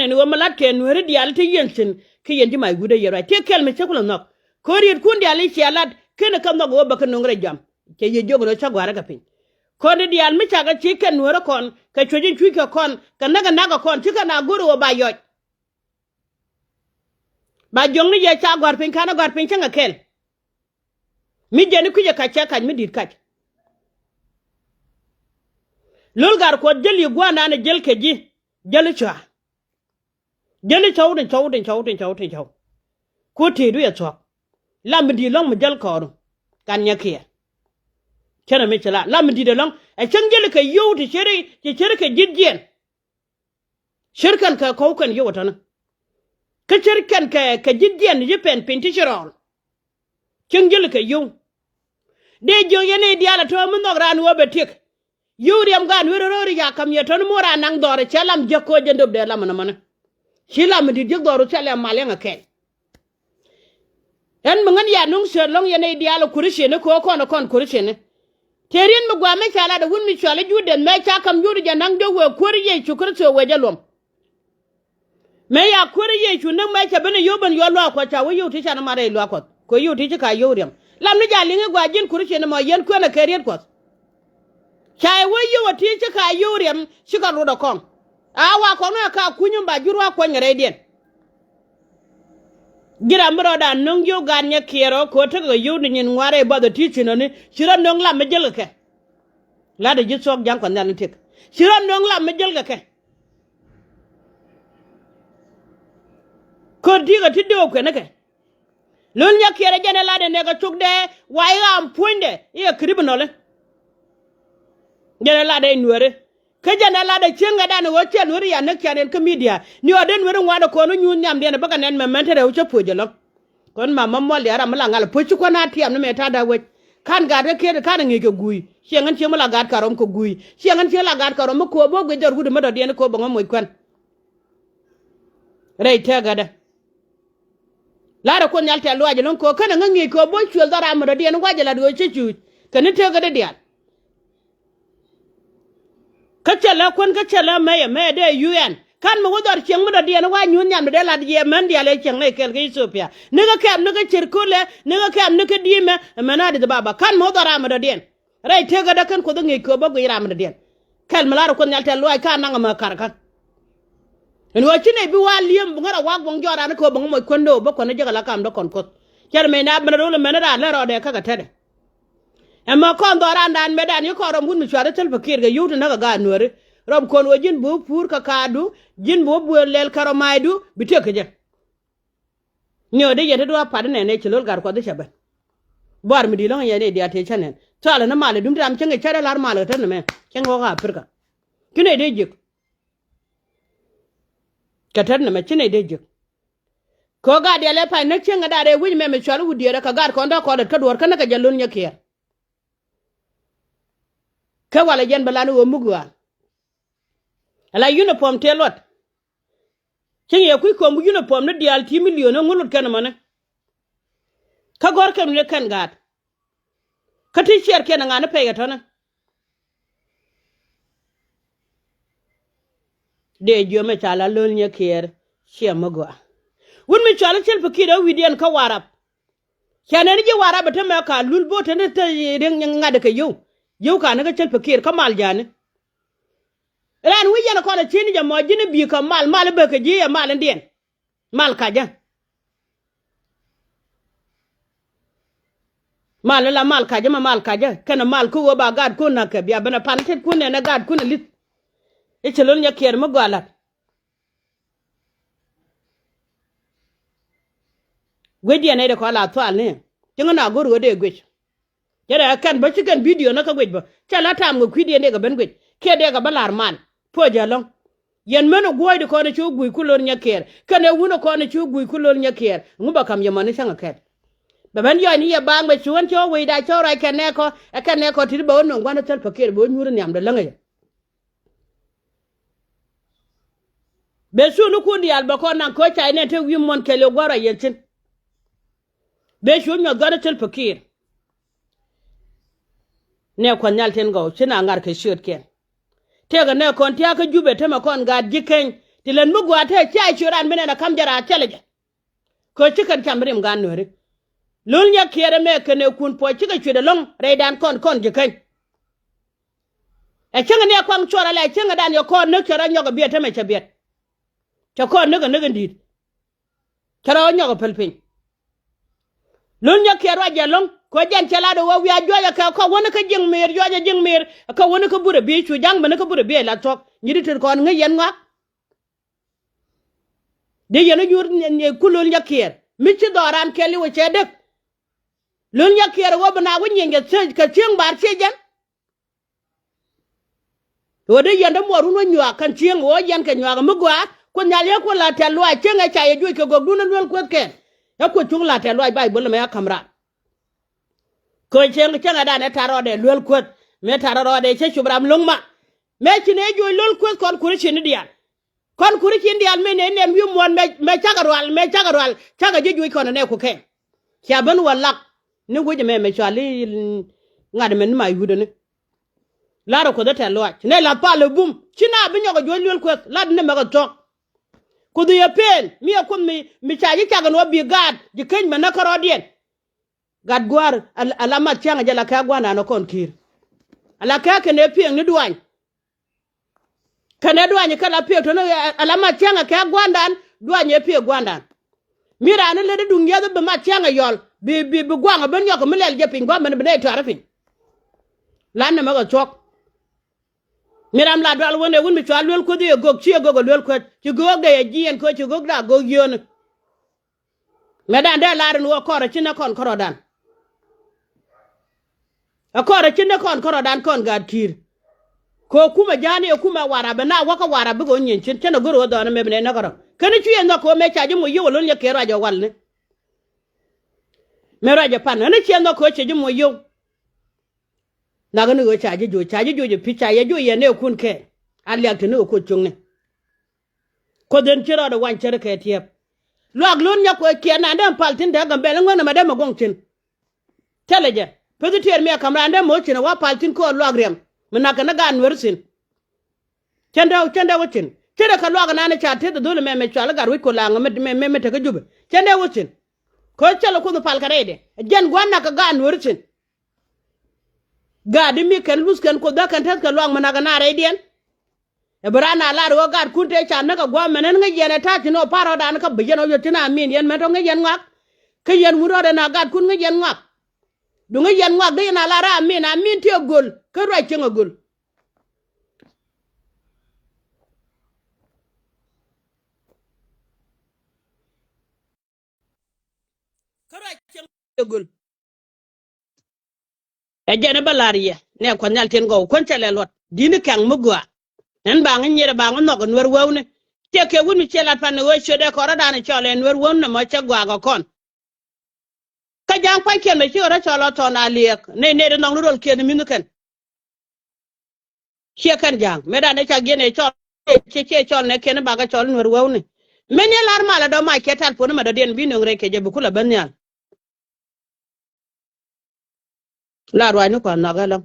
ene ni malat ke Nueri dial te yensin ke yendi mai gude yero te kel me chekula nok ko ri kun dial ci alat kene kam no go baka nongre jam ke ye jogo no chagwara ka pin ko de dial mi chaga ci ken Nueri kon ka chojin chui ka kon ka naga kon tika na guru ba yo ba jong ni ye chagwar pin kana gwar pin changa kel mi jeni kuje ka cha kan mi dit ka lol gar ko jeli gwana na jel ke ji jeli cha jeli chawden ko te du ya chok lam di long mu jel ko kan nyakiya kana me chala lam di de long e chang jeli ka yow ti chere ka jidjen shirkan ka ko kan yow tan ka shirkan ka jidjen je pen pinti chirol chang jeli ka yow de jo yene diala to mun no ran wo betik yuriam gan werori ya kam yeton mora nang dore chelam jekko jendob de lam na man shilam di jek doru chelam malenga ken en mangan ya nung sherlong yene diala kurishene ko kon kurishene terin mu gwa me chala da wun mi chala jude me cha kam juri ja nang do we kuriye chukurso we jalom me ya kuriye chu nang me cha bene yoban yo lo ko cha we yuti cha na mare lo ko yuti ka yuriam lam ni ja linga gwa jin kurishene mo yen ko na keriet ko chai we yo wati ka yuriam shika roda kon awa ko na ka kunyum ba jurwa ko ngere den gira mbro da nong yo ganya kero ko to go yu ni ngware ba da tichino ni shira nong la mejel ke la de jitsok jang ko nan tik shira nong la mejel ke ko diga tiddo ko ne ke lol nya kere jene la de ne ga chuk de wa ya am punde e kribnole jene la de Nueri ke jene la de chenga da no che Nueri ya ne kyan ke media ni o de Nueri ngwada ko no nyun nyam de ne baka nen memente re uche pojelo kon mama mol yara mala ngal pochu ko na tiam ne meta da we kan ga de ke kan ngi ke gui shengan che mala gad karom ko gui shengan che la gad karom ko bo go jor gudu medo de ne ko bo ngoy kwan re te ga da la da ko nyal te lo ajelo ko kan ngi ko bo chul dara medo de ne wajela do che chu kan te ga de dia kachala me de UN kan mo dor cheng mo de na wa nyun nyam de la de man dia le cheng ne kel ke Ethiopia ne ga kam ne ga cirkule ne ga kam ne ga dime mana de baba kan mo dor am de den rai te ga da kan ko ngi ko ba go ira am de den kal mala ko nyal tel loy kan nga ma kar kan en wa chine bi wa liem bu ngara wa gong jora ne ko bo mo kondo ba ko ne jaga la kam do kon ko ker me na bana do me na da le ro de ka ga tede amma kon doran dan medan yo ko rom gun mi chware tel fakir ga yutu na ga Nueri rob kon wajin bu pur ka kadu jin bu bu lel karomaidu bite ke je nyo de yete do pa ne chilol gar ko de chaban bar mi dilong yene dia te chanen tala na male dum tam chenge chare lar male tan me chengo ga pirka kine de jik katar na me chine de jik ko ga de le pa na chenga da de wi me chwalu wudiere ka gar ko ndo ko de ka dor kana ka jalun nyake ka wala jen balanu wo mugwa ala uniform telot kin ye ku ko mu uniform ne dial ti million ngulut kan mana ka gor kam ne kan gat ka ti cher ken ngana pe ga tona de jo me chala lol nye ker che magwa won me chala chel pakira widian ka warap chanen ji warap ta me ka lul bo ta ne ta ring ngada ka yo ka ne ka chel pakir ka mal jani ran wi yana ko na chini ja mo jini bi ka mal be ka ji ya mal ndien mal ka ja mal la mal ka ja ma mal ka ja kana mal ko wo ba gad ko na ka biya bana pantet ko ne na gad ko na lit e chelon nya ker ma gwala wedi ne de ko la to ne tinga na goru de gwe yara kan ba cikin video na ka gwe ba chala tam go kwidi ne ga ben gwe ke de ga balar man po jalong yen meno goy de ko na chu gui kulon nya ker kan e wuno ko na chu gui kulon nya ker nguba kam yamane sanga ket baban yo ni ya bang be chuan cho we da cho rai kan ne ko ti bo no ngwana tel pakir bo nyuru nyam de langa be su nu ku di alba ko nan ko chai ne te wi mon kele gora yentin be su nyo gana tel pakir ne ko nyal ten go china ngar ke shot ken tega ne kon tia ka jube te ma kon ga diken tilen mu gwa te chai churan bene na kam jara chaleje ko chikan chamrim gan Nueri lul nya kere me kene kun po chika chwede long reidan kon je kan e chenga ne kwang chora le chenga dan yo kon ne chora nyoga biete me chabiet cha kon ne ndit chora nyoga pelpin lul nya kere wa long ko jan chala do wa joya ka ko wona ka jing mir joya jing mir ka wona ka bure bi chu jang bana ka bure bi la tok nyidi ter kon nga yen nga de yena jur ne kulul nya kere mi ci doran keli wo chedek lul nya kere wo bana wo nyenge ka ching bar chejan wo de yenda moru no nywa kan ching wo yan ka nywa mu gwa ko nyale ko la telwa chenga cha ye ju ke gogdu na lul kwet ken ya ko chung la telwa bai bol me ya kamra ko chenga da ne taro de lul kwet me taro de che chubram lungma me chine ju lul kwet kon kuri chini dia kon kuri chini dia me ne yu mon me chagarwal chaga ju kon ne ko ken kya ban walak ni guje me chali ngade men ma yudo ne lara ko da telwa ne la pa le bum china bi nyoga jo lul kwet la ne me ko tok ku du ye pen mi ko mi chaji chaga no bi gad ji ken me na karo dien gad gwar alama changa jala ka gwana no kon kir ala ka ke ne pien ni duan kane duan kala pie to no alama changa ka gwandan duan ye pie gwandan mira ne le du ngedo be ma changa yol bi gwanga ben yok melel je pin gwa men be ne to arafin lan ne ma ko chok miram la dal wonde won mi chwa lol ko de gog chi gog lol ko ci gog de Yien ko ci gog da gog yon medan de la ren wo koro ci na kon koro dan akoro ci na kon koro dan kon gad kir ko kuma jani kuma warabe na waka warabe go nyin cin tena goro do na mebne na goro kan ci en ko me chaji mo yo lon ya ke rajo walne me rajo pan na ci en ko ci mo yo na ga no chaji jo picha ye jo ye ne kun ke aliak te no ko chungne ko den ci ro wan cere ke tiep log lon nya ko ke na ndam paltin da ga bel ngona ma dem gong tin teleje peduter me kamra ndam mo ci na wa paltin ko log rem mina kana ga Nuersin chenda wucin tere ka log na ne cha te dole me chala gar wi ko la me te ga jube chenda wucin ko chala ko no pal karede jen gwanna ka ga Nuersin ga di mi kan lus kan ko da kan tet ka log mina ga na redien e brana la ro ga kunte cha na ka gwa menen nga yene ta ti no paro da na ka bejeno yo tina min yen me to nga yen ngak ka yen mu ro da na ga kun nga yen ngak du nga yen ngak de na la ra min ti gol ka ro chenga gol ka ro chenga gol e jene balariye ne ko nyal ten go kon chele lot dini kan mugwa en ba ngin yere ba ngono go Nuer wawne te ke wunu chela pan wo chode ko ra dana chole Nuer wonno mo chagwa go kon ka jang pa ken me chora cholo to na liek ne de nong rol ken minu ken che kan jang me da ne cha gene chol che chol ne ken ba ga chol Nuer wawne men ye lar mala do ma ketal pon ma do den bi no reke je bu kula banyal la rwa ni ko na ga lam